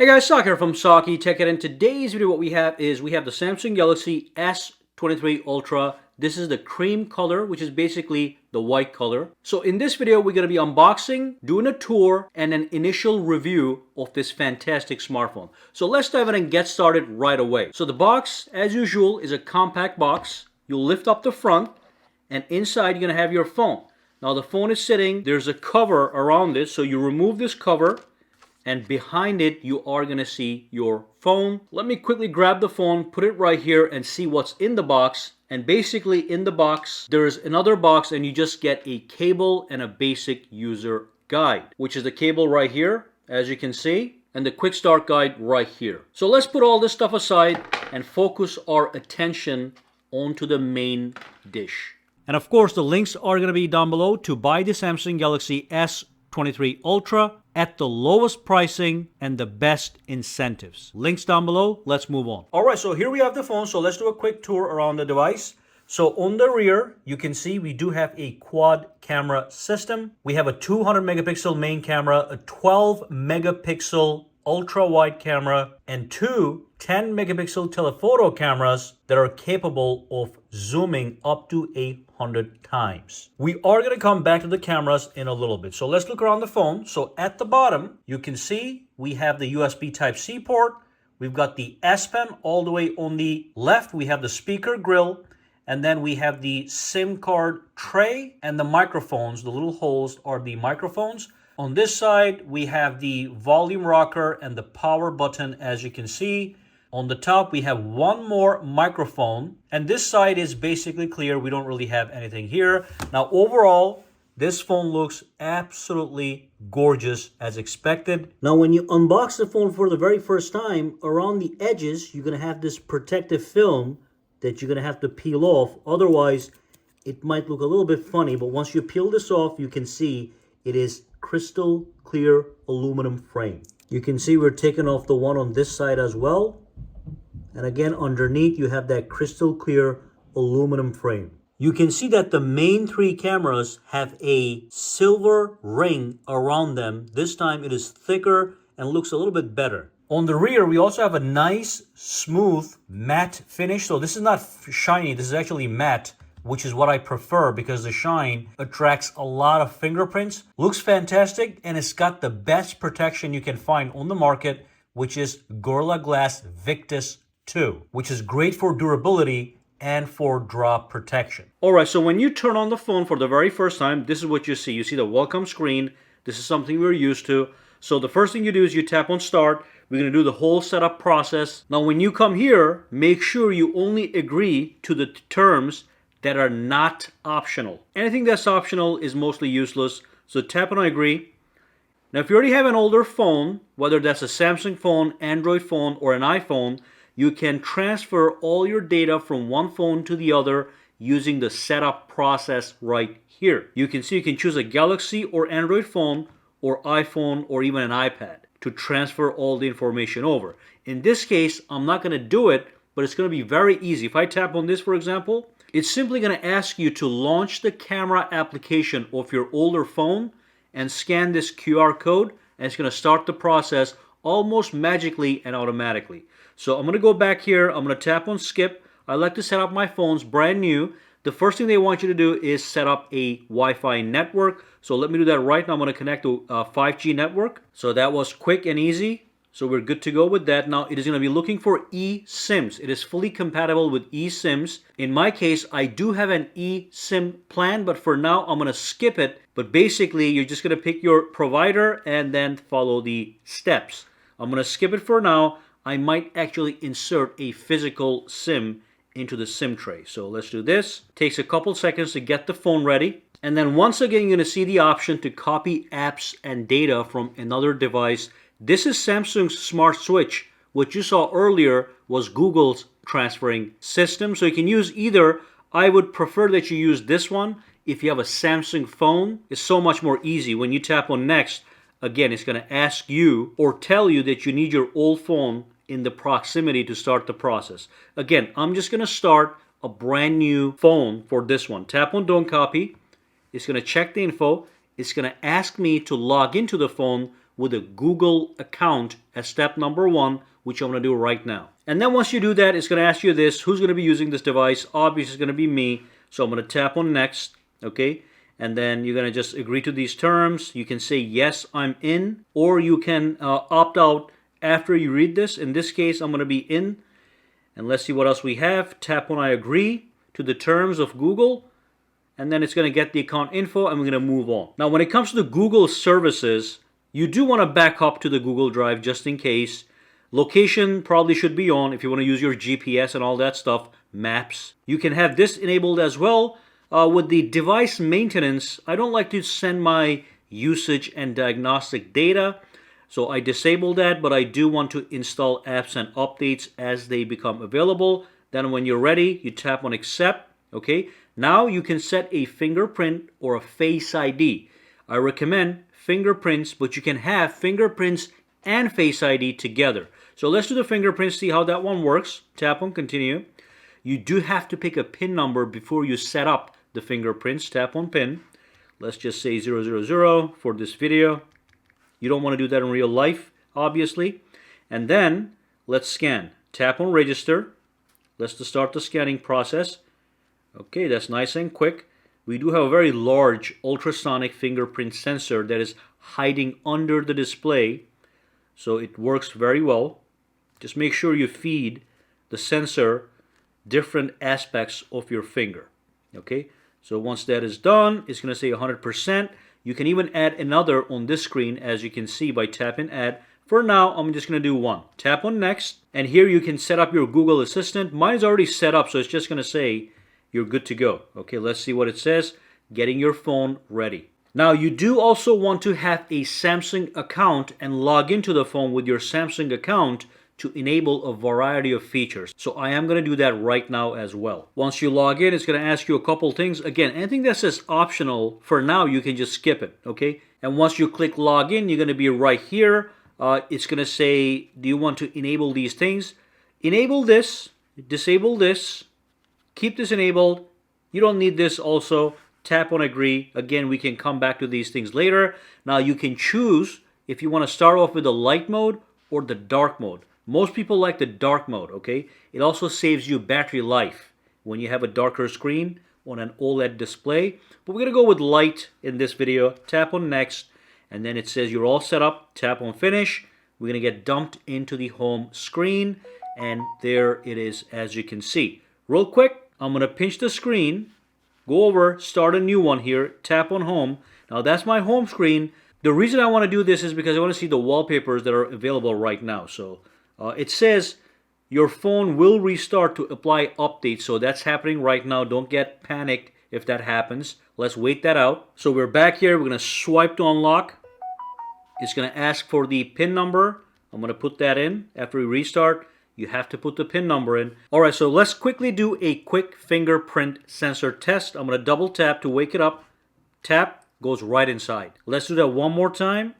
Hey guys, Sak here from SAKITECH, and in today's video what we have the Samsung Galaxy S23 Ultra. This is the cream color, which is basically the white color. So in this video we're going to be unboxing, doing a tour, and an initial review of this fantastic smartphone. So let's dive in and get started right away. So the box, as usual, is a compact box. You'll lift up the front, and inside you're going to have your phone. Now the phone is sitting, there's a cover around it, so you remove this cover, and behind it you are going to see your phone. Let me quickly grab the phone, put it right here, and see what's in the box. And basically in the box there's another box, and you just get a cable and a basic user guide, which is the cable right here, as you can see, and the quick start guide right here. So let's put all this stuff aside and focus our attention onto the main dish. And of course the links are going to be down below to buy the Samsung Galaxy S23 Ultra at the lowest pricing and the best incentives. Links down below. Let's move on. All right, so here we have the phone. So let's do a quick tour around the device. So on the rear, you can see we do have a quad camera system. We have a 200 megapixel main camera, a 12 megapixel ultra wide camera, and two 10 megapixel telephoto cameras that are capable of zooming up to 800 times. We are going to come back to the cameras in a little bit. So let's look around the phone. So at the bottom, you can see we have the USB Type-C port. We've got the S Pen all the way on the left. We have the speaker grill. And then we have the SIM card tray and the microphones. The little holes are the microphones. On this side, we have the volume rocker and the power button, as you can see. On the top, we have one more microphone. And this side is basically clear. We don't really have anything here. Now, overall, this phone looks absolutely gorgeous as expected. Now, when you unbox the phone for the very first time, around the edges, you're going to have this protective film that you're going to have to peel off. Otherwise, it might look a little bit funny. But once you peel this off, you can see it is crystal clear aluminum frame. You can see we're taking off the one on this side as well. And again, underneath you have that crystal clear aluminum frame. You can see that the main three cameras have a silver ring around them. This time it is thicker and looks a little bit better. On the rear, we also have a nice, smooth, matte finish. So this is not shiny, this is actually matte, which is what I prefer because the shine attracts a lot of fingerprints. Looks fantastic, and it's got the best protection you can find on the market, which is Gorilla Glass Victus 2, which is great for durability and for drop protection. All right, so when you turn on the phone for the very first time, this is what you see. You see the welcome screen. This is something we're used to. So the first thing you do is you tap on start. We're going to do the whole setup process. Now, when you come here, make sure you only agree to the terms that are not optional. Anything that's optional is mostly useless. So tap on I agree. Now, if you already have an older phone, whether that's a Samsung phone, Android phone, or an iPhone, you can transfer all your data from one phone to the other using the setup process right here. You can see you can choose a Galaxy or Android phone or iPhone or even an iPad to transfer all the information over. In this case, I'm not going to do it, but it's going to be very easy. If I tap on this, for example, it's simply going to ask you to launch the camera application of your older phone and scan this QR code, and it's going to start the process almost magically and automatically. So I'm going to go back here. I'm going to tap on skip. I like to set up my phones brand new. The first thing they want you to do is set up a Wi-Fi network. So let me do that right now. I'm going to connect to a 5G network. So that was quick and easy. So we're good to go with that. Now it is going to be looking for eSIMs. It is fully compatible with eSIMs. In my case, I do have an eSIM plan, but for now I'm going to skip it. But basically, you're just going to pick your provider and then follow the steps. I'm going to skip it for now. I might actually insert a physical SIM into the SIM tray. So let's do this. Takes a couple seconds to get the phone ready. And then once again, you're going to see the option to copy apps and data from another device. This is Samsung's Smart Switch. What you saw earlier was Google's transferring system. So you can use either. I would prefer that you use this one. If you have a Samsung phone, it's so much more easy. When you tap on next, again, it's going to ask you or tell you that you need your old phone in the proximity to start the process. Again, I'm just going to start a brand new phone for this one. Tap on don't copy. It's going to check the info. It's going to ask me to log into the phone with a Google account as step number 1, which I'm going to do right now. And then once you do that, it's going to ask you this: who's going to be using this device? Obviously, it's going to be me. So I'm going to tap on next, okay? And then you're going to just agree to these terms. You can say, yes, I'm in, or you can opt out after you read this. In this case, I'm going to be in. And let's see what else we have. Tap on I agree to the terms of Google. And then it's going to get the account info, and we're going to move on. Now, when it comes to the Google services, you do want to back up to the Google Drive just in case. Location probably should be on if you want to use your GPS and all that stuff. Maps. You can have this enabled as well. With the device maintenance, I don't like to send my usage and diagnostic data, so I disable that, but I do want to install apps and updates as they become available. Then when you're ready, you tap on accept, okay? Now you can set a fingerprint or a Face ID. I recommend fingerprints, but you can have fingerprints and Face ID together. So let's do the fingerprints, see how that one works. Tap on continue. You do have to pick a PIN number before you set up the fingerprints. Tap on PIN. Let's just say 000 for this video. You don't want to do that in real life, obviously. And then let's scan. Tap on register. Let's start the scanning process. Okay, that's nice and quick. We do have a very large ultrasonic fingerprint sensor that is hiding under the display, so it works very well. Just make sure you feed the sensor different aspects of your finger. Okay, so once that is done, it's going to say 100%. You can even add another on this screen, as you can see by tapping add. For now, I'm just going to do one. Tap on next, and here you can set up your Google Assistant. Mine is already set up, so it's just going to say you're good to go. Okay, let's see what it says. Getting your phone ready. Now, you do also want to have a Samsung account and log into the phone with your Samsung account to enable a variety of features. So I am going to do that right now as well. Once you log in, it's going to ask you a couple things. Again, anything that says optional, for now, you can just skip it, okay? And once you click login, you're going to be right here. It's going to say, do you want to enable these things? Enable this, disable this, keep this enabled. You don't need this also. Tap on agree. Again, we can come back to these things later. Now you can choose if you want to start off with the light mode or the dark mode. Most people like the dark mode, okay? It also saves you battery life when you have a darker screen on an OLED display. But we're going to go with light in this video. Tap on next, and then it says you're all set up. Tap on finish. We're going to get dumped into the home screen, and there it is, as you can see. Real quick, I'm going to pinch the screen, go over, start a new one here, tap on home. Now that's my home screen. The reason I want to do this is because I want to see the wallpapers that are available right now. So it says your phone will restart to apply updates. So that's happening right now. Don't get panicked if that happens. Let's wait that out. So we're back here. We're going to swipe to unlock. It's going to ask for the PIN number. I'm going to put that in. After we restart, you have to put the PIN number in. All right, so let's quickly do a quick fingerprint sensor test. I'm going to double tap to wake it up. Tap, goes right inside. Let's do that one more time.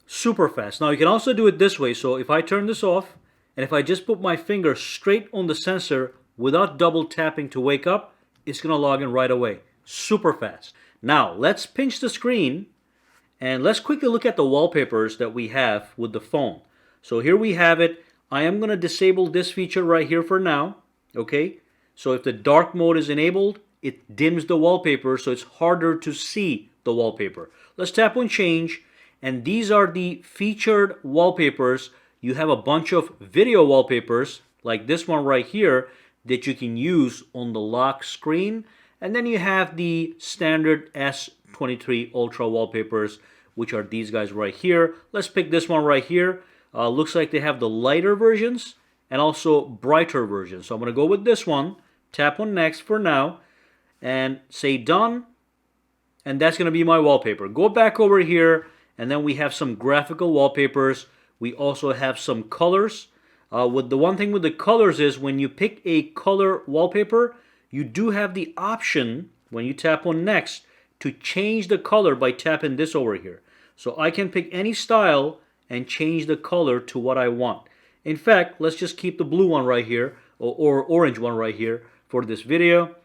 Super fast. Now you can also do it this way. So if I turn this off, and if I just put my finger straight on the sensor without double tapping to wake up, it's going to log in right away. Super fast. Now let's pinch the screen, and let's quickly look at the wallpapers that we have with the phone. So here we have it. I am going to disable this feature right here for now. Okay. So if the dark mode is enabled, it dims the wallpaper, so it's harder to see the wallpaper. Let's tap on change. And these are the featured wallpapers. You have a bunch of video wallpapers, like this one right here, that you can use on the lock screen. And then you have the standard S23 Ultra wallpapers, which are these guys right here. Let's pick this one right here. Looks like they have the lighter versions and also brighter versions. So I'm going to go with this one. Tap on next for now and say done. And that's going to be my wallpaper. Go back over here, and then we have some graphical wallpapers. We also have some colors. With the one thing with the colors is when you pick a color wallpaper, you do have the option when you tap on next to change the color by tapping this over here. So I can pick any style and change the color to what I want. In fact, let's just keep the blue one right here, or orange one right here for this video.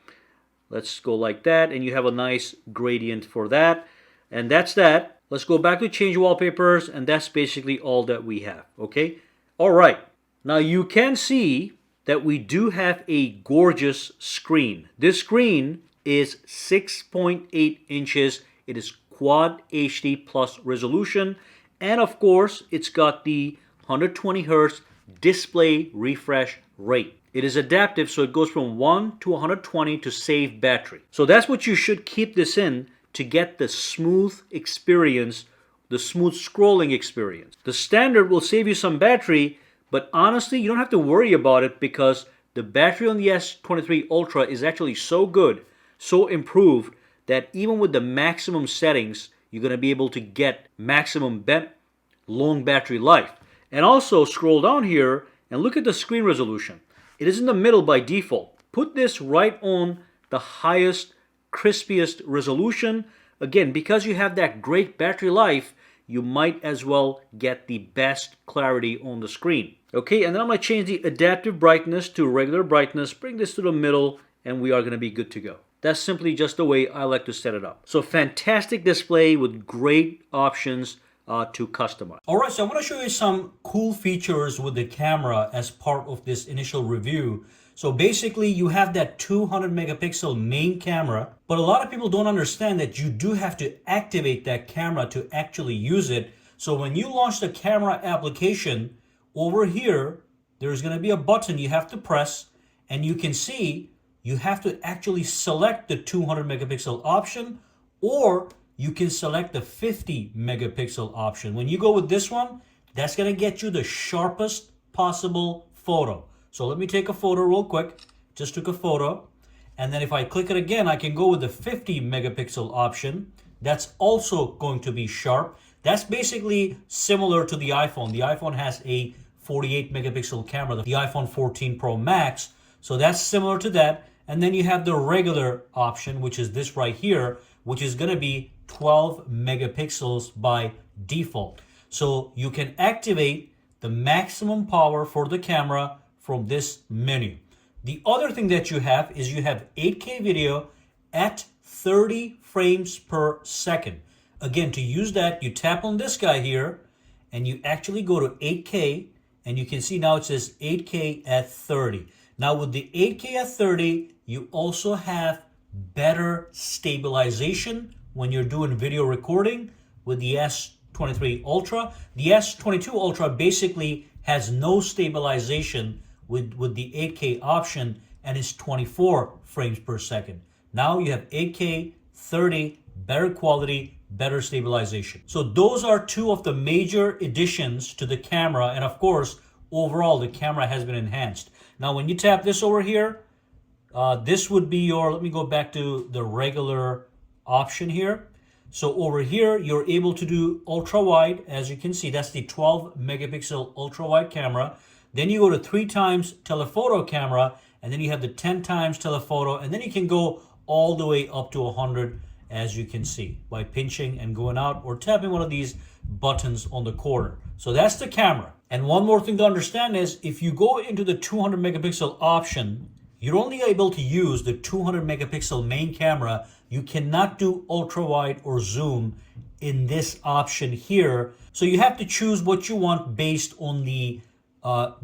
Let's go like that, and you have a nice gradient for that. And that's that. Let's go back to change wallpapers, and that's basically all that we have, okay? All right, now you can see that we do have a gorgeous screen. This screen is 6.8 inches. It is Quad HD plus resolution, and of course, it's got the 120 Hertz display refresh rate. It is adaptive, so it goes from 1 to 120 to save battery. So that's what you should keep this in to get the smooth experience, the smooth scrolling experience. The standard will save you some battery, but honestly, you don't have to worry about it because the battery on the S23 Ultra is actually so good, so improved, that even with the maximum settings, you're going to be able to get maximum long battery life. And also scroll down here and look at the screen resolution. It is in the middle by default. Put this right on the highest, crispiest resolution. Again, because you have that great battery life, you might as well get the best clarity on the screen. Okay, and then I'm going to change the adaptive brightness to regular brightness, bring this to the middle, and we are going to be good to go. That's simply just the way I like to set it up. So fantastic display with great options to customize. Alright, so I want to show you some cool features with the camera as part of this initial review. So basically you have that 200 megapixel main camera, but a lot of people don't understand that you do have to activate that camera to actually use it. So when you launch the camera application, over here, there's going to be a button you have to press, and you can see you have to actually select the 200 megapixel option, or you can select the 50 megapixel option. When you go with this one, that's going to get you the sharpest possible photo. So let me take a photo real quick. Just took a photo. And then if I click it again, I can go with the 50 megapixel option. That's also going to be sharp. That's basically similar to the iPhone. The iPhone has a 48 megapixel camera, the iPhone 14 Pro Max. So that's similar to that. And then you have the regular option, which is this right here, which is going to be 12 megapixels by default. So you can activate the maximum power for the camera from this menu. The other thing that you have is you have 8K video at 30 frames per second. Again, to use that, you tap on this guy here and you actually go to 8K, and you can see now it says 8K at 30. Now with the 8K at 30, you also have better stabilization when you're doing video recording with the S23 Ultra. The S22 Ultra basically has no stabilization with the 8K option, and is 24 frames per second. Now you have 8K, 30, better quality, better stabilization. So those are two of the major additions to the camera, and of course, overall the camera has been enhanced. Now when you tap this over here, this would be your, let me go back to the regular option here. So over here, you're able to do ultra wide. As you can see, that's the 12 megapixel ultra wide camera. Then you go to 3 times telephoto camera, and then you have the 10 times telephoto, and then you can go all the way up to 100, as you can see, by pinching and going out or tapping one of these buttons on the corner. So that's the camera. And one more thing to understand is if you go into the 200 megapixel option, you're only able to use the 200 megapixel main camera. You cannot do ultra wide or zoom in this option here. So you have to choose what you want based on the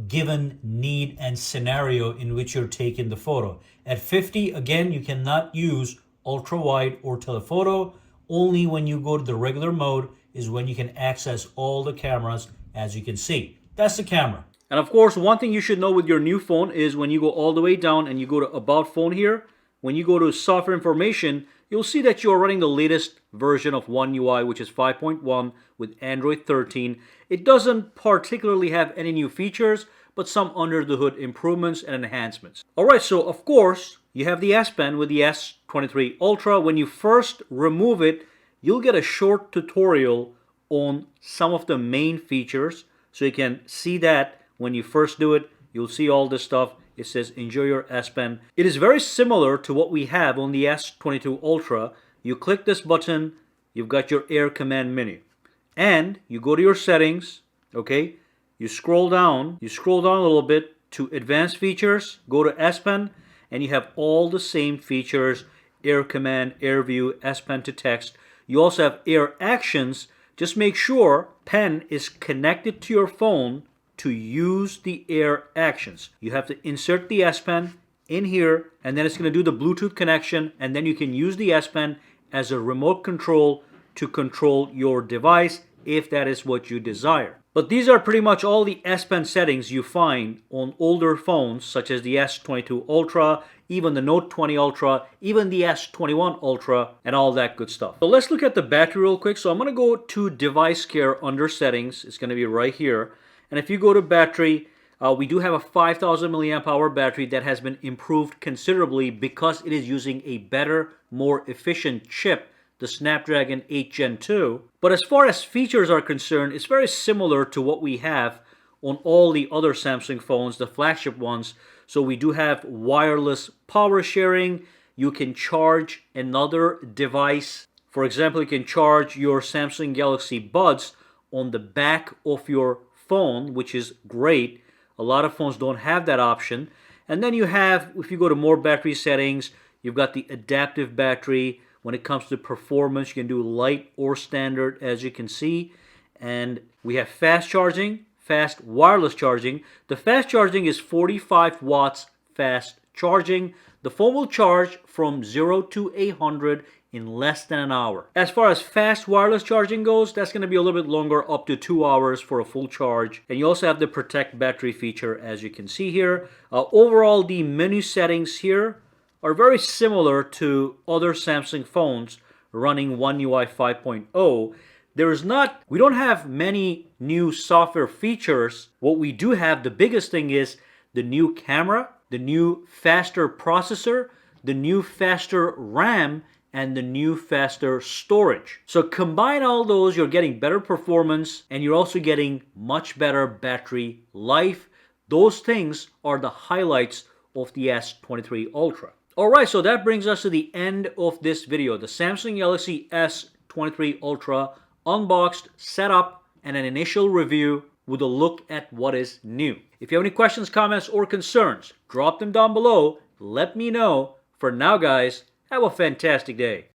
given need and scenario in which you're taking the photo. At 50, again, you cannot use ultra wide or telephoto. Only when you go to the regular mode is when you can access all the cameras, as you can see. That's the camera. And of course, one thing you should know with your new phone is when you go all the way down and you go to About Phone here, when you go to Software Information, you'll see that you are running the latest version of One UI, which is 5.1 with Android 13. It doesn't particularly have any new features, but some under the hood improvements and enhancements. Alright, so of course, you have the S Pen with the S23 Ultra. When you first remove it, you'll get a short tutorial on some of the main features. So you can see that when you first do it, you'll see all this stuff. It says enjoy your S Pen. It is very similar to what we have on the S22 Ultra. You click this button, you've got your Air Command menu. And you go to your settings, okay? You scroll down a little bit to advanced features, go to S Pen, and you have all the same features, Air Command, Air View, S Pen to text. You also have Air Actions, just make sure pen is connected to your phone to use the Air actions. You have to insert the S Pen in here, and then it's going to do the Bluetooth connection, and then you can use the S Pen as a remote control to control your device if that is what you desire. But these are pretty much all the S Pen settings you find on older phones such as the S22 Ultra, even the Note 20 Ultra, even the S21 Ultra, and all that good stuff. So let's look at the battery real quick. So I'm going to go to device care under settings. It's going to be right here. And if you go to battery, we do have a 5,000 milliamp hour battery that has been improved considerably because it is using a better, more efficient chip, the Snapdragon 8 Gen 2. But as far as features are concerned, it's very similar to what we have on all the other Samsung phones, the flagship ones. So we do have wireless power sharing. You can charge another device. For example, you can charge your Samsung Galaxy Buds on the back of your phone, which is great. A lot of phones don't have that option. And then you have, if you go to more battery settings, you've got the adaptive battery. When it comes to performance, you can do light or standard, as you can see. And we have fast charging, fast wireless charging. The fast charging is 45 watts fast charging. The phone will charge from 0 to 100 in less than an hour. As far as fast wireless charging goes, that's going to be a little bit longer, up to 2 hours for a full charge. And you also have the protect battery feature, as you can see here. Overall, the menu settings here are very similar to other Samsung phones running One UI 5.0. We don't have many new software features. What we do have, the biggest thing is the new camera, the new faster processor, the new faster RAM, and the new faster storage. So combine all those, you're getting better performance, and you're also getting much better battery life. Those things are the highlights of the S23 Ultra. Alright, so that brings us to the end of this video. The Samsung Galaxy S23 Ultra unboxed, set up, and an initial review with a look at what is new. If you have any questions, comments, or concerns, drop them down below. Let me know. For now, guys, have a fantastic day.